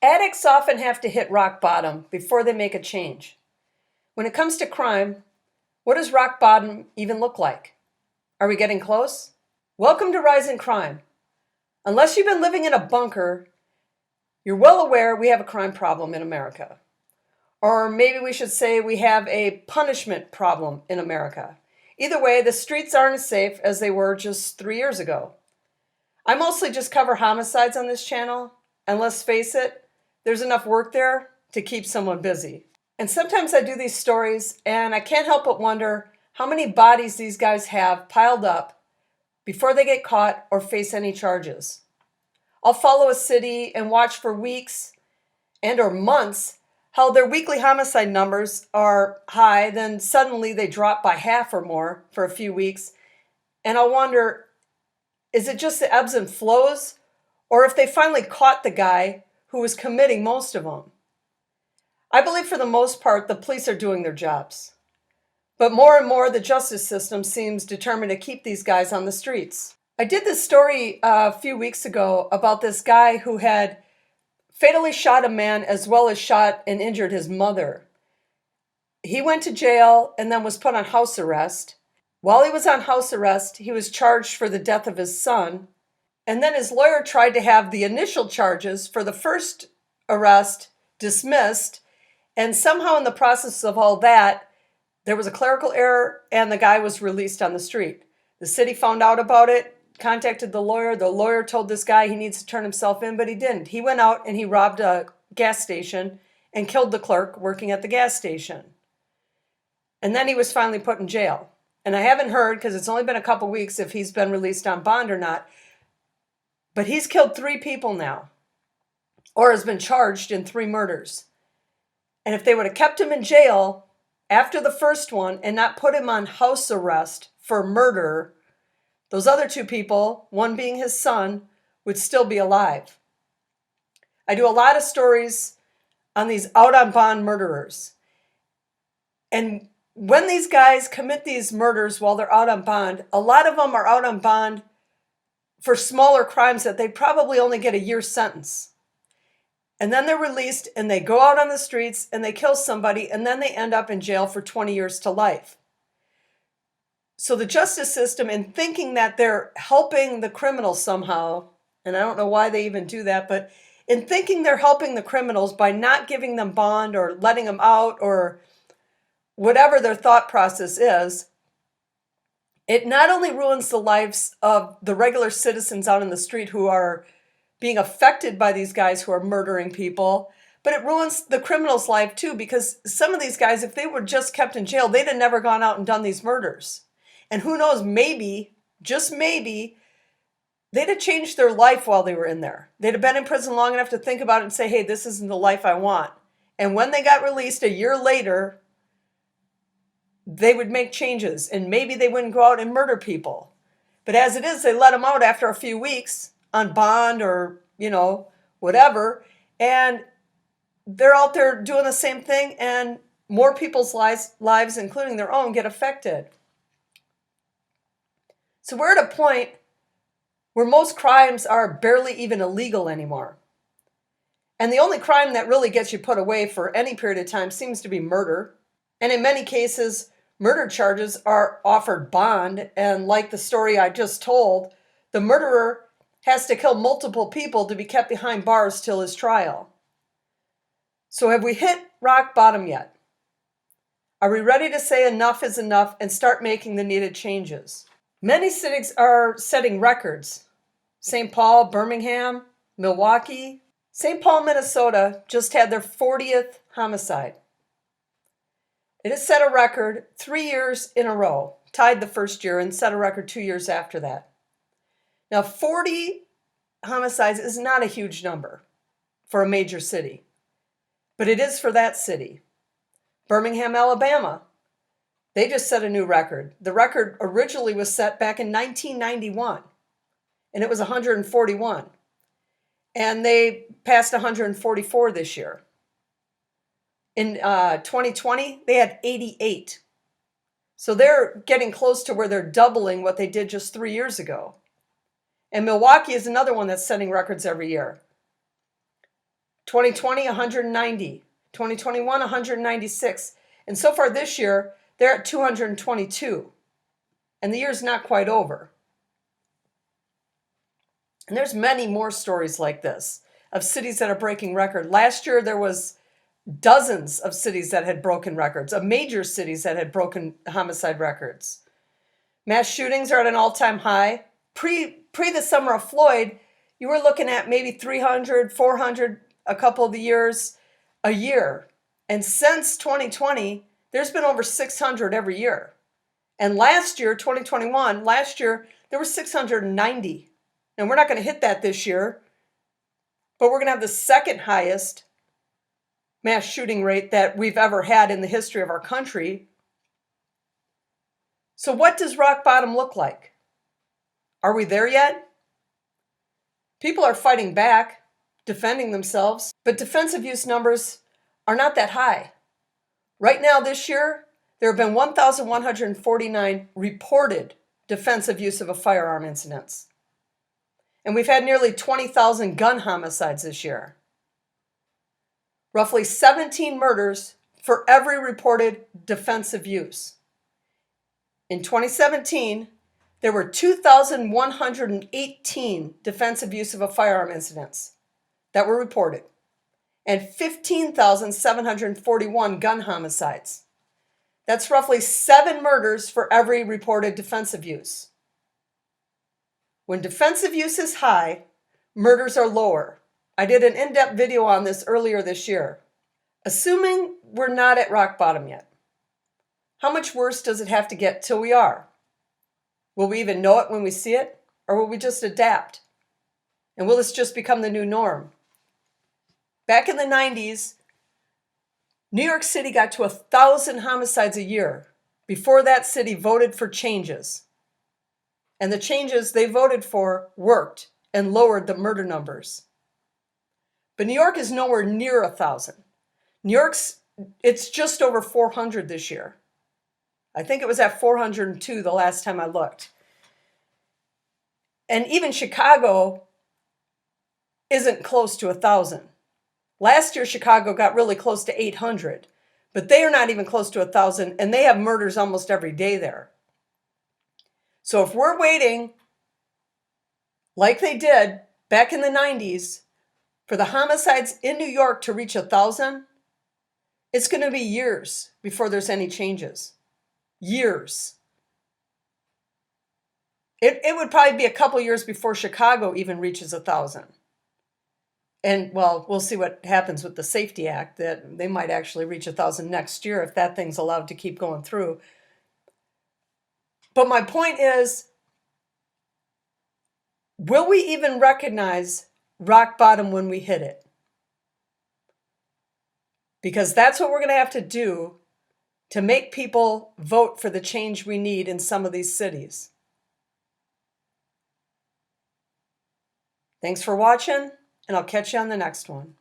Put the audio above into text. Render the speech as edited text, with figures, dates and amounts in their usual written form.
Addicts often have to hit rock bottom before they make a change. When it comes to crime, what does rock bottom even look like? Are we getting close? Welcome to Rising Crime. Unless you've been living in a bunker, you're well aware we have a crime problem in America. Or maybe we should say we have a punishment problem in America. Either way, the streets aren't as safe as they were just 3 years ago. I mostly just cover homicides on this channel, and let's face it, there's enough work there to keep someone busy. And sometimes I do these stories and I can't help but wonder how many bodies these guys have piled up before they get caught or face any charges. I'll follow a city and watch for weeks and or months how their weekly homicide numbers are high, then suddenly they drop by half or more for a few weeks. And I'll wonder, is it just the ebbs and flows? Or if they finally caught the guy who was committing most of them? I believe for the most part, the police are doing their jobs. But more and more, the justice system seems determined to keep these guys on the streets. I did this story a few weeks ago about this guy who had fatally shot a man as well as shot and injured his mother. He went to jail and then was put on house arrest. While he was on house arrest, he was charged for the death of his son. And then his lawyer tried to have the initial charges for the first arrest dismissed. And somehow in the process of all that, there was a clerical error and the guy was released on the street. The city found out about it, contacted the lawyer. The lawyer told this guy he needs to turn himself in, but he didn't. He went out and he robbed a gas station and killed the clerk working at the gas station. And then he was finally put in jail. And I haven't heard, because it's only been a couple weeks, if he's been released on bond or not. But he's killed 3 people now, or has been charged in 3 murders. And if they would have kept him in jail after the first one and not put him on house arrest for murder, those other 2 people, one being his son, would still be alive. I do a lot of stories on these out on bond murderers. And when these guys commit these murders while they're out on bond, a lot of them are out on bond for smaller crimes that they probably only get a year sentence. And then they're released and they go out on the streets and they kill somebody and then they end up in jail for 20 years to life. So the justice system, in thinking that they're helping the criminals somehow, and I don't know why they even do that, but in thinking they're helping the criminals by not giving them bond or letting them out or whatever their thought process is, it not only ruins the lives of the regular citizens out in the street who are being affected by these guys who are murdering people, but it ruins the criminal's life too, because some of these guys, if they were just kept in jail, they'd have never gone out and done these murders. And who knows, maybe, just maybe, they'd have changed their life while they were in there. They'd have been in prison long enough to think about it and say, hey, this isn't the life I want. And when they got released a year later, they would make changes and maybe they wouldn't go out and murder people. But as it is, they let them out after a few weeks on bond or, whatever. And they're out there doing the same thing and more people's lives, including their own, get affected. So we're at a point where most crimes are barely even illegal anymore. And the only crime that really gets you put away for any period of time seems to be murder. And in many cases, murder charges are offered bond. And like the story I just told, the murderer has to kill multiple people to be kept behind bars till his trial. So have we hit rock bottom yet? Are we ready to say enough is enough and start making the needed changes? Many cities are setting records. St. Paul, Birmingham, Milwaukee. St. Paul, Minnesota just had their 40th homicide. It has set a record 3 years in a row, tied the first year, and set a record 2 years after that. Now, 40 homicides is not a huge number for a major city, but it is for that city. Birmingham, Alabama, they just set a new record. The record originally was set back in 1991, and it was 141. And they passed 144 this year. In 2020, they had 88. So they're getting close to where they're doubling what they did just 3 years ago. And Milwaukee is another one that's setting records every year. 2020, 190. 2021, 196. And so far this year, they're at 222. And the year's not quite over. And there's many more stories like this of cities that are breaking record. Last year, there was dozens of cities that had broken records, of major cities that had broken homicide records. Mass shootings are at an all-time high. Pre the summer of Floyd, you were looking at maybe 300, 400 a couple of the years a year. And since 2020, there's been over 600 every year. And last year, 2021, there were 690. And we're not going to hit that this year, but we're going to have the second highest mass shooting rate that we've ever had in the history of our country. So what does rock bottom look like? Are we there yet? People are fighting back, defending themselves, but defensive use numbers are not that high. Right now this year, there have been 1,149 reported defensive use of a firearm incidents. And we've had nearly 20,000 gun homicides this year. Roughly 17 murders for every reported defensive use. In 2017, there were 2,118 defensive use of a firearm incidents that were reported, and 15,741 gun homicides. That's roughly 7 murders for every reported defensive use. When defensive use is high, murders are lower. I did an in-depth video on this earlier this year. Assuming we're not at rock bottom yet, how much worse does it have to get till we are? Will we even know it when we see it? Or will we just adapt? And will this just become the new norm? Back in the 90s, New York City got to 1,000 homicides a year before that city voted for changes. And the changes they voted for worked and lowered the murder numbers. But New York is nowhere near 1,000. It's just over 400 this year. I think it was at 402 the last time I looked. And even Chicago isn't close to 1,000. Last year, Chicago got really close to 800, but they are not even close to 1,000, and they have murders almost every day there. So if we're waiting, like they did back in the 90s, for the homicides in New York to reach 1,000, it's going to be years before there's any changes. Years. It would probably be a couple years before Chicago even reaches 1,000. And, well, we'll see what happens with the Safety Act, that they might actually reach 1,000 next year if that thing's allowed to keep going through. But my point is, will we even recognize rock bottom when we hit it? Because that's what we're going to have to do to make people vote for the change we need in some of these cities. Thanks for watching, and I'll catch you on the next one.